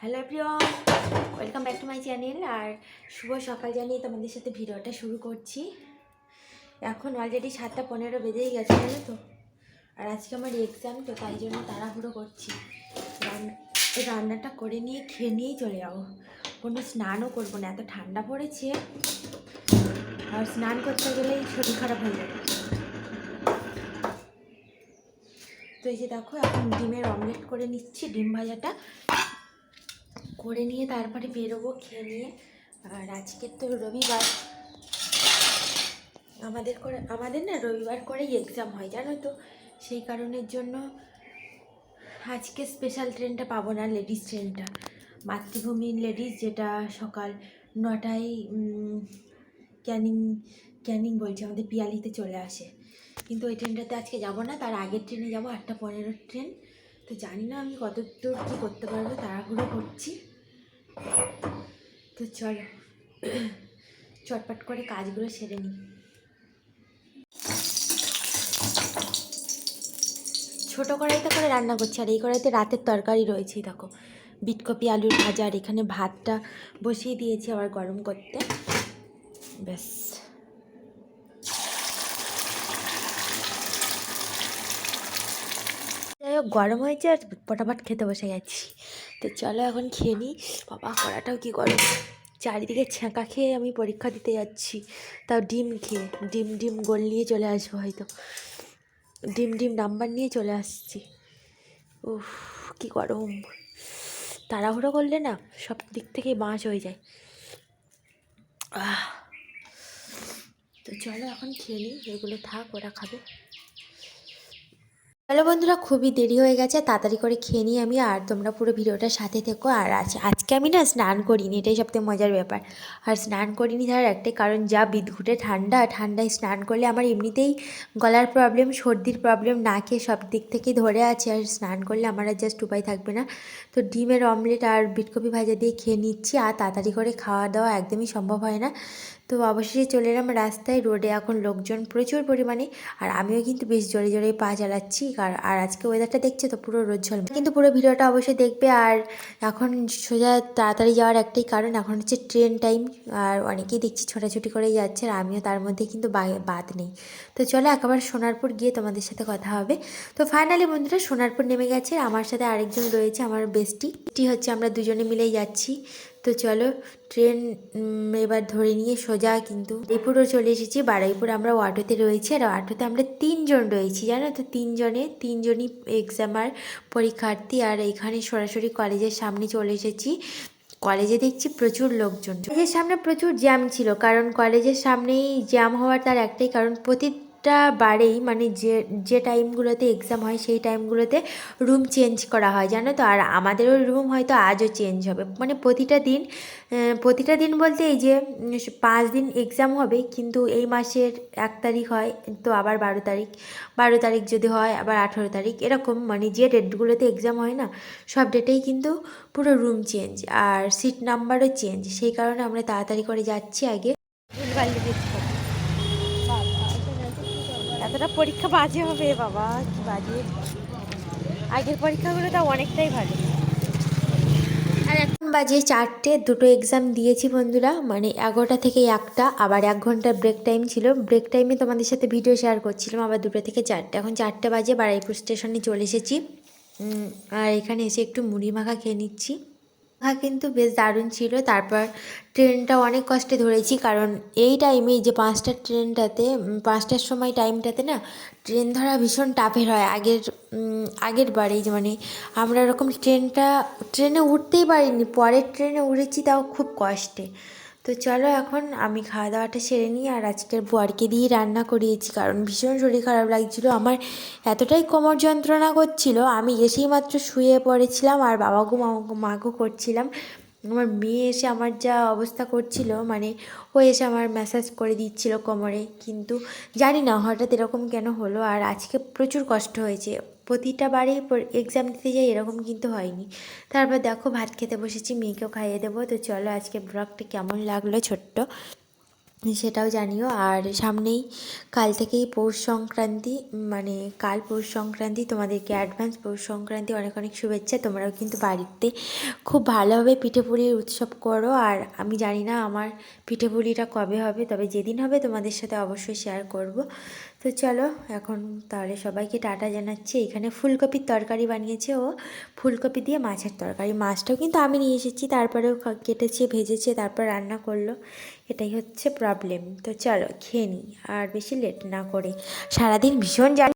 Hello everyone, welcome back to my channel. আর শুভ সকাল জানিয়ে তোমাদের সাথে ভিডিওটা শুরু করছি। এখন অলরেডি 7:15 বেজেই গেছে, জানো তো। আর আজকে আমার এক্সাম, তো তাই জন্য তাড়াহুড়ো করছি। রান্নাটা করে নিয়ে খেয়ে নিয়েই চলে যাবো। কোনো স্নানও করবো না, এত ঠান্ডা পড়েছে। আর স্নান করতে গেলেই শরীর খারাপ হয়ে যাবে। তো এই যে দেখো, এখন ডিমের অমলেট করে নিচ্ছি। ডিম ভাজাটা করে নিয়ে তারপরে বেরোবো খেয়ে নিয়ে। আর আজকের তো রবিবার, আমাদের না রবিবার করেই এক্সাম হয়, জানো তো। সেই কারণের জন্য আজকে স্পেশাল ট্রেনটা পাবো না, লেডিস ট্রেনটা, মাতৃভূমির লেডিস, যেটা সকাল 9টায় ক্যানিং ক্যানিং বলছে, আমাদের পিয়ালিতে চলে আসে। কিন্তু ওই ট্রেনটাতে আজকে যাবো না, তার আগের ট্রেনে যাবো, 8:15 ট্রেন। তো জানি না আমি কত দূর কী করতে পারবো, তাড়াহুড়ো করছি। তো চলো চটপট করে কাজগুলো সেরে নিই। ছোটো কড়াইতে করে রান্না করছি, আর এই কড়াইতে রাতের তরকারি রয়েছে। দেখো, বিটকপি আলুর ভাজা, আর এখানে ভাতটা বসিয়ে দিয়েছি আবার গরম করতে। ব্যাস, যাই হোক, গরম হয়েছে আর ফটাফট খেতে বসে গেছি। তো চলো এখন খেয়ে নিই। বাবা, কড়াটাও কি গরম! চারিদিকে ছ্যাঁকা খেয়ে আমি পরীক্ষা দিতে যাচ্ছি, তাও ডিম খেয়ে। ডিম গোল নিয়ে চলে আসবো হয়তো, ডিম নাম্বার নিয়ে চলে আসছি। উফ, কি গরম! তাড়াহুড়ো করলে না সব দিক থেকেই বাঁশ হয়ে যায়। তো চলো এখন খেয়ে নিই, এগুলো থাক, ওরা খাবে। হ্যালো বন্ধুরা, খুবই দেরি হয়ে গেছে, তাড়াতাড়ি করে খেয়ে নিই আমি। আর তোমরা পুরো ভিডিওটার সাথে থেকো। আর আজকে আমি না স্নান করিনি, এটাই সবথেকে মজার ব্যাপার। আর স্নান করিনি তার একটাই কারণ, যা বিদঘুটে ঠান্ডায় স্নান করলে আমার এমনিতেই গলার প্রবলেম, সর্দির প্রবলেম, নাকে সব দিক থেকেই ধরে আছে। আর স্নান করলে আমার আর জাস্ট উপায় থাকবে না। তো ডিমের অমলেট আর বিটকপি ভাজা দিয়ে খেয়ে নিচ্ছি। আর তাড়াতাড়ি করে খাওয়া দাওয়া একদমই সম্ভব হয় না। তো অবশেষে চলে এলাম রাস্তায়, রোডে এখন লোকজন প্রচুর পরিমাণে। আর আমিও কিন্তু বেশ জোরে জোরে পা চালাচ্ছি। আর আজকে ওয়েদারটা দেখছে তো, পুরো রোদ ঝলমলে। কিন্তু পুরো ভিডিওটা অবশ্যই দেখবে। আর এখন সোজা তাড়াতাড়ি যাওয়ার একটাই কারণ, এখন হচ্ছে ট্রেন টাইম। আর অনেকেই দেখছি ছোটাছুটি করেই যাচ্ছে, আর আমিও তার মধ্যে কিন্তু বাদ নেই। তো চলো একেবারে সোনারপুর গিয়ে তোমাদের সাথে কথা হবে। তো ফাইনালি বন্ধুরা, সোনারপুর নেমে গেছে। আমার সাথে আরেকজন রয়েছে, আমার বেস্টি হচ্ছে, আমরা দুজনে মিলেই যাচ্ছি। তো চলো, ট্রেন এবার ধরে নিয়ে সোজা কিন্তু বারুইপুরও চলে এসেছি। বারুইপুর আমরা অটোতে রয়েছি, আর অটোতে আমরা 3জন রয়েছি, জানো তো। তিনজনই এক্সামার পরীক্ষার্থী। আর এখানে সরাসরি কলেজের সামনে চলে এসেছি। কলেজে দেখছি প্রচুর লোকজন, কলেজের সামনে প্রচুর জ্যাম ছিল। কারণ কলেজের সামনেই জ্যাম হওয়ার তার একটাই কারণ, প্রতিটা বারেই মানে যে টাইমগুলোতে এক্সাম হয় সেই টাইমগুলোতে রুম চেঞ্জ করা হয়, জানো তো। আর আমাদেরও রুম হয়তো আজও চেঞ্জ হবে, মানে প্রতিটা দিন বলতে এই যে 5 দিন এক্সাম হবে, কিন্তু এই মাসের 1 তারিখ হয় তো আবার 12 তারিখ যদি হয় আবার 18 তারিখ, এরকম মানে যে ডেটগুলোতে এক্সাম হয় না, সব ডেটেই কিন্তু পুরো রুম চেঞ্জ আর সিট নাম্বারও চেঞ্জ। সেই কারণে আমরা তাড়াতাড়ি করে যাচ্ছি। আগে এতটা পরীক্ষা বাজে হবে, বাবা কি বাজে! আগের পরীক্ষাগুলো তো অনেকটাই ভালো। আর এখন বাজে 4টে, দুটো এক্সাম দিয়েছি বন্ধুরা, মানে 11টা থেকে 1টা, আবার 1 ঘন্টার ব্রেক টাইম ছিল। ব্রেক টাইমে তোমাদের সাথে ভিডিও শেয়ার করছিলাম, আবার 2টা থেকে 4টে। এখন 4টে বাজে, বারুইপুর স্টেশনে চলে এসেছি। আর এখানে এসে একটু মুড়ি মাখা খেয়ে নিচ্ছি। কিন্তু বেশ দারুণ ছিল। তারপর ট্রেনটা অনেক কষ্টে ধরেছি, কারণ এই টাইমে যে 5টার সময় টাইমটাতে না ট্রেন ধরা ভীষণ টাফের হয়। আগের বারেই যে মানে আমরা এরকম ট্রেনে উঠতেই পারিনি, পরের ট্রেনে উঠেছি, তাও খুব কষ্টে। তো চলো এখন আমি খাওয়া দাওয়াটা সেরে নিই। আর আজকের বরকে দিয়ে রান্না করিয়েছি, কারণ ভীষণ শরীর খারাপ লাগছিল আমার, এতটাই কোমর যন্ত্রণা করছিল। আমি এসেই মাত্র শুয়ে পড়েছিলাম, আর মাগো করছিলাম। আমার মেয়ে এসে আমার যা অবস্থা করছিল, মানে ও এসে আমার ম্যাসাজ করে দিচ্ছিল কোমরে, কিন্তু জানি না হঠাৎ এরকম কেন হলো। আর আজকে প্রচুর কষ্ট হয়েছে, প্রতিটা বারেই এক্সাম দিতে যাই, এরকম কিন্তু হয়নি। তারপর দেখো, ভাত খেতে বসেছি, মেয়েকেও খাইয়ে দেবো। তো চলো, আজকে ব্লগটা কেমন লাগলো ছোট্ট সেটাও জানিও। আর সামনেই কাল থেকেই পৌষ সংক্রান্তি, মানে কাল পৌষ সংক্রান্তি, তোমাদেরকে অ্যাডভান্স পৌষ সংক্রান্তি অনেক অনেক শুভেচ্ছা। তোমরাও কিন্তু বাড়িতে খুব ভালোভাবে পিঠেপুলির উৎসব করো। আর আমি জানি না আমার পিঠেপুলিটা কবে হবে, তবে যেদিন হবে তোমাদের সাথে অবশ্যই শেয়ার করব। তো চলো এখন তাহলে সবাইকে টাটা জানাচ্ছি। এখানে ফুলকপির তরকারি বানিয়েছে ও, ফুলকপি দিয়ে মাছের তরকারি। মাছটাও কিন্তু আমি নিয়ে এসেছি, তারপরেও কেটেছে, ভেজেছে, তারপর রান্না করলো। এটাই হচ্ছে প্রবলেম। তো চলো খেয়ে নিই আর বেশি লেট না করে। সারাদিন ভীষণ